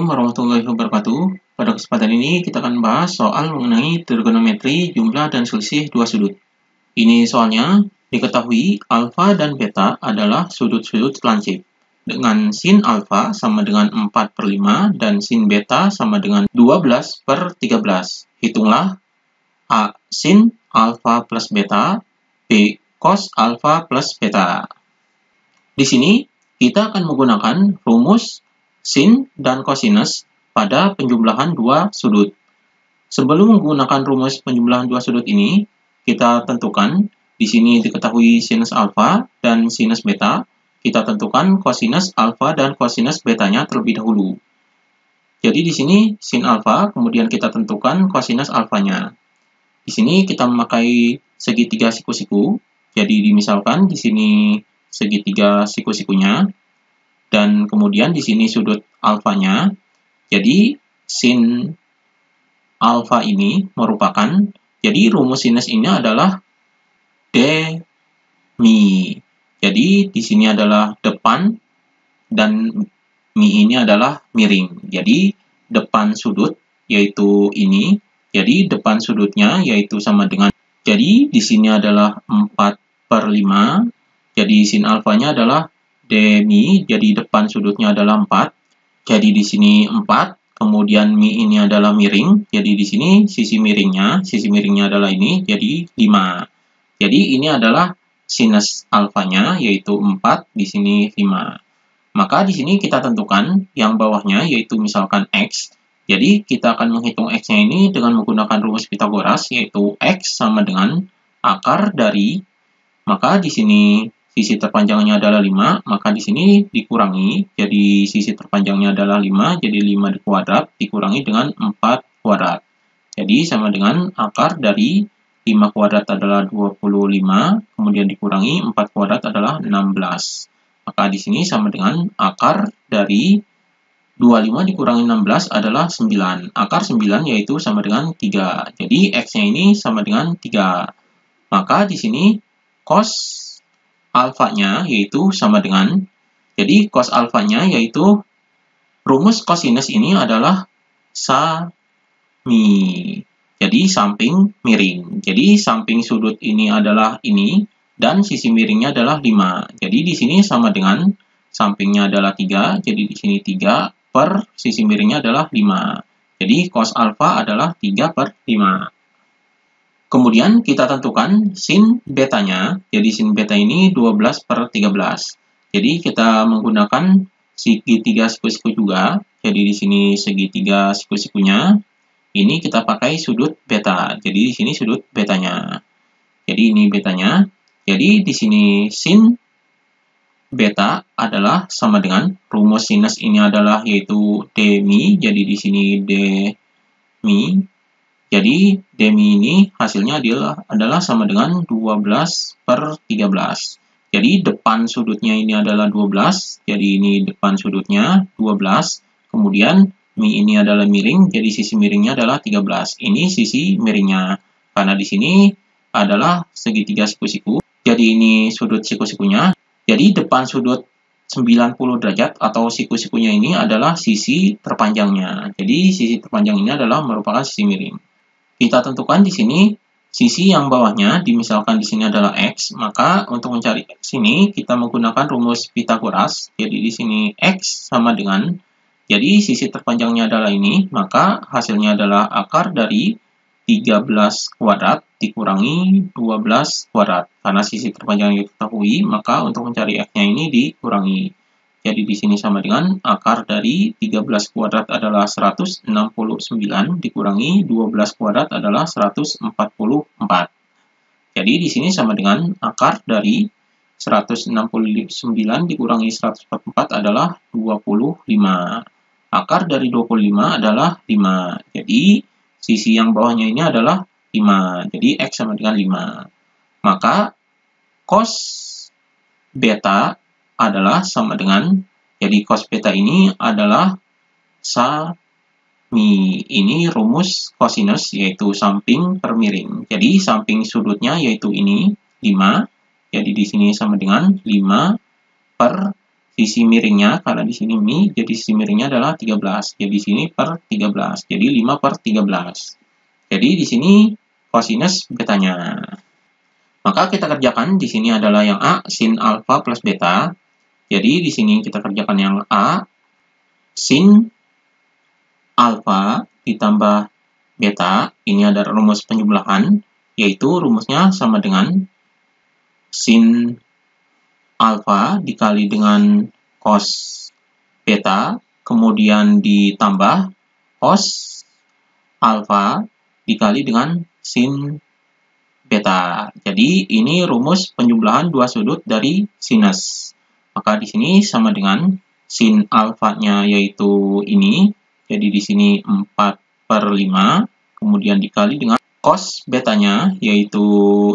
Assalamualaikum warahmatullahi wabarakatuh. Pada kesempatan ini kita akan bahas soal mengenai trigonometri jumlah dan selisih dua sudut. Ini soalnya, diketahui alfa dan beta adalah sudut-sudut lancip. Dengan sin alfa sama dengan 4/5 dan sin beta sama dengan 12/13. Hitunglah A sin alfa plus beta, B cos alfa plus beta. Di sini kita akan menggunakan rumus sin dan cosinus pada penjumlahan dua sudut. Sebelum menggunakan rumus penjumlahan dua sudut ini, kita tentukan di sini diketahui sinus alfa dan sinus beta. Kita tentukan cosinus alfa dan cosinus betanya terlebih dahulu. Jadi di sini sin alfa, kemudian kita tentukan cosinus alfanya. Di sini kita memakai segitiga siku-siku. Jadi misalkan di sini segitiga siku-sikunya. Dan kemudian di sini sudut alfanya. Jadi sin alfa ini merupakan, jadi rumus sinus ini adalah demi. Jadi di sini adalah depan dan mi ini adalah miring. Jadi depan sudut yaitu ini. Jadi depan sudutnya yaitu sama dengan, jadi di sini adalah 4/5. Jadi sin alfanya adalah demi, jadi depan sudutnya adalah 4. Jadi di sini 4, kemudian mi ini adalah miring. Jadi di sini sisi miringnya adalah ini, jadi 5. Jadi ini adalah sinus alfanya yaitu 4, di sini 5. Maka di sini kita tentukan yang bawahnya yaitu misalkan x. Jadi kita akan menghitung x-nya ini dengan menggunakan rumus Pitagoras yaitu x sama dengan akar dari, maka di sini sisi terpanjangnya adalah 5, maka di sini dikurangi, jadi sisi terpanjangnya adalah 5, jadi 5 dikuadrat dikurangi dengan 4 kuadrat. Jadi sama dengan akar dari 5 kuadrat adalah 25, kemudian dikurangi 4 kuadrat adalah 16. Maka di sini sama dengan akar dari 25 dikurangi 16 adalah 9. Akar 9 yaitu sama dengan 3. Jadi x-nya ini sama dengan 3. Maka di sini cos alfanya yaitu sama dengan, jadi cos alfanya yaitu rumus cosinus ini adalah sami. Jadi samping miring. Jadi samping sudut ini adalah ini dan sisi miringnya adalah 5. Jadi di sini sama dengan sampingnya adalah 3, jadi di sini 3 per sisi miringnya adalah 5. Jadi cos alfa adalah 3/5. Kemudian kita tentukan sin betanya. Jadi sin beta ini 12/13. Jadi kita menggunakan segitiga siku-siku juga. Jadi di sini segitiga siku-sikunya. Ini kita pakai sudut beta. Jadi di sini sudut betanya. Jadi ini betanya. Jadi di sini sin beta adalah sama dengan rumus sinus ini adalah yaitu demi. Jadi di sini demi. Jadi demi ini hasilnya adalah sama dengan 12/13. Jadi depan sudutnya ini adalah 12. Jadi ini depan sudutnya 12. Kemudian mi ini adalah miring. Jadi sisi miringnya adalah 13. Ini sisi miringnya. Karena di sini adalah segitiga siku-siku. Jadi ini sudut siku-sikunya. Jadi depan sudut 90 derajat atau siku-sikunya ini adalah sisi terpanjangnya. Jadi sisi terpanjang ini adalah merupakan sisi miring. Kita tentukan di sini sisi yang bawahnya, misalkan di sini adalah x, maka untuk mencari x ini kita menggunakan rumus Pitagoras. Jadi di sini x sama dengan, jadi sisi terpanjangnya adalah ini, maka hasilnya adalah akar dari 13 kuadrat dikurangi 12 kuadrat. Karena sisi terpanjangnya diketahui, maka untuk mencari x-nya ini dikurangi. Jadi di sini sama dengan akar dari 13 kuadrat adalah 169 dikurangi 12 kuadrat adalah 144. Jadi di sini sama dengan akar dari 169 dikurangi 144 adalah 25. Akar dari 25 adalah 5. Jadi sisi yang bawahnya ini adalah 5. Jadi x sama dengan 5. Maka cos beta adalah sama dengan, jadi cos beta ini adalah sami. Ini rumus cosinus yaitu samping per miring. Jadi samping sudutnya yaitu ini 5. Jadi di sini sama dengan 5 per sisi miringnya, karena di sini Mi, jadi sisi miringnya adalah 13. Jadi di sini per 13. Jadi 5 per 13. Jadi di sini kosinus betanya. Maka kita kerjakan di sini adalah yang A, sin alfa plus beta. Jadi di sini kita kerjakan yang A, sin alfa ditambah beta. Ini ada rumus penjumlahan, yaitu rumusnya sama dengan sin alfa dikali dengan cos beta, kemudian ditambah cos alfa dikali dengan sin beta. Jadi ini rumus penjumlahan dua sudut dari sinus. Maka di sini sama dengan sin alfanya yaitu ini. Jadi di sini 4/5, kemudian dikali dengan cos betanya yaitu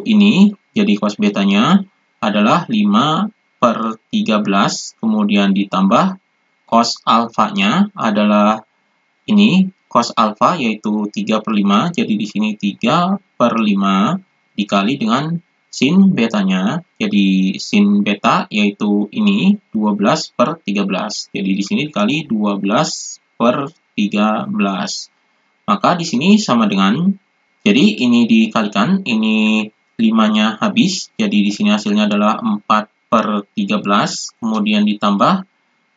ini. Jadi cos betanya adalah 5/13, kemudian ditambah cos alfanya adalah ini, cos alfa yaitu 3/5, jadi di sini 3/5 dikali dengan sin betanya, jadi sin beta yaitu ini 12/13, jadi di sini dikali 12/13. Maka di sini sama dengan, jadi ini dikalikan, ini 5-nya habis, jadi di sini hasilnya adalah 4/13, kemudian ditambah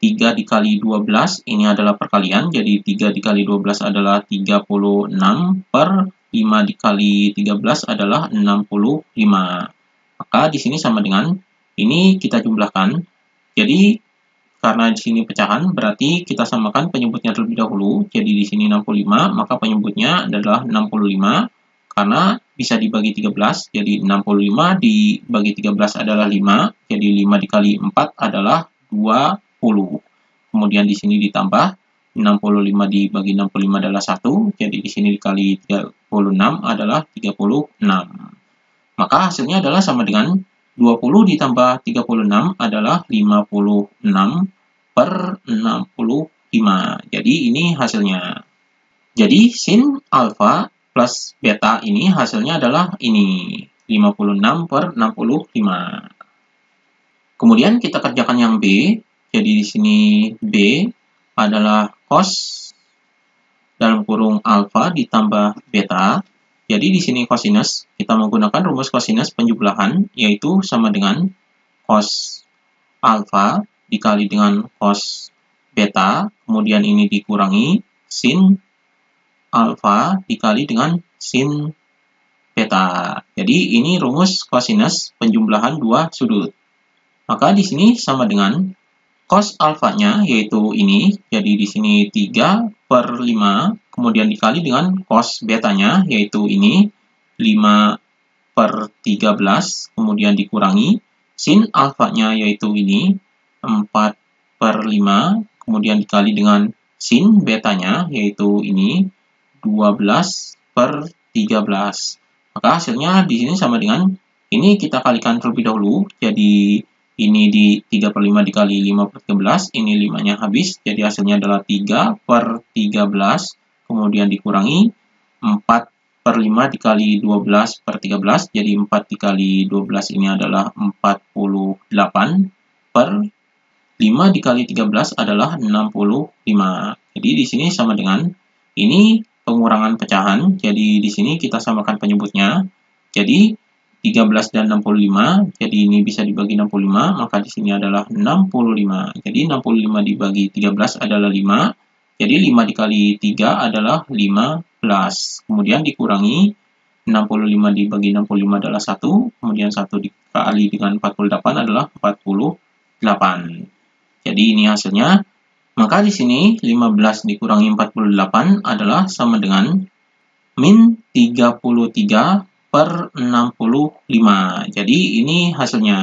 3 dikali 12, ini adalah perkalian, jadi 3 dikali 12 adalah 36, per 5 dikali 13 adalah 65. Maka di sini sama dengan, ini kita jumlahkan, jadi karena di sini pecahan, berarti kita samakan penyebutnya terlebih dahulu, jadi di sini 65, maka penyebutnya adalah 65, karena bisa dibagi 13, jadi 65 dibagi 13 adalah 5, jadi 5 dikali 4 adalah 20. Kemudian di sini ditambah 65 dibagi 65 adalah 1, jadi di sini dikali 36 adalah 36. Maka hasilnya adalah sama dengan 20 ditambah 36 adalah 56/65. Jadi ini hasilnya. Jadi sin alfa plus beta ini hasilnya adalah ini, 56/65. Kemudian kita kerjakan yang B. Jadi di sini B adalah cos dalam kurung alfa ditambah beta. Jadi di sini kosinus, kita menggunakan rumus kosinus penjumlahan, yaitu sama dengan cos alfa dikali dengan cos beta, kemudian ini dikurangi sin alfa dikali dengan sin beta. Jadi ini rumus kosinus penjumlahan dua sudut. Maka di sini sama dengan cos alfanya yaitu ini, jadi di sini 3/5, kemudian dikali dengan cos betanya yaitu ini 5/13, kemudian dikurangi sin alfanya yaitu ini 4/5, kemudian dikali dengan sin betanya yaitu ini 12/13. Maka hasilnya di sini sama dengan ini, kita kalikan terlebih dahulu, jadi ini di 3/5 dikali 5/13, ini 5-nya habis, jadi hasilnya adalah 3/13, kemudian dikurangi 4/5 dikali 12/13, jadi 4 dikali 12 ini adalah 48, per 5 dikali 13 adalah 65. Jadi di sini sama dengan ini pengurangan pecahan, jadi di sini kita samakan penyebutnya. Jadi 13 dan 65, jadi ini bisa dibagi 65, maka di sini adalah 65. Jadi 65 dibagi 13 adalah 5, jadi 5 dikali 3 adalah 15. Kemudian dikurangi 65 dibagi 65 adalah 1, kemudian 1 dikali dengan 48 adalah 48. Jadi ini hasilnya. Maka di sini 15 dikurangi 48 adalah sama dengan min 33/65. Jadi ini hasilnya.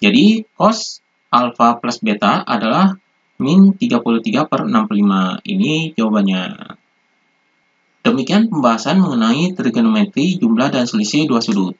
Jadi cos alfa plus beta adalah min 33/65. Ini jawabannya. Demikian pembahasan mengenai trigonometri jumlah dan selisih dua sudut.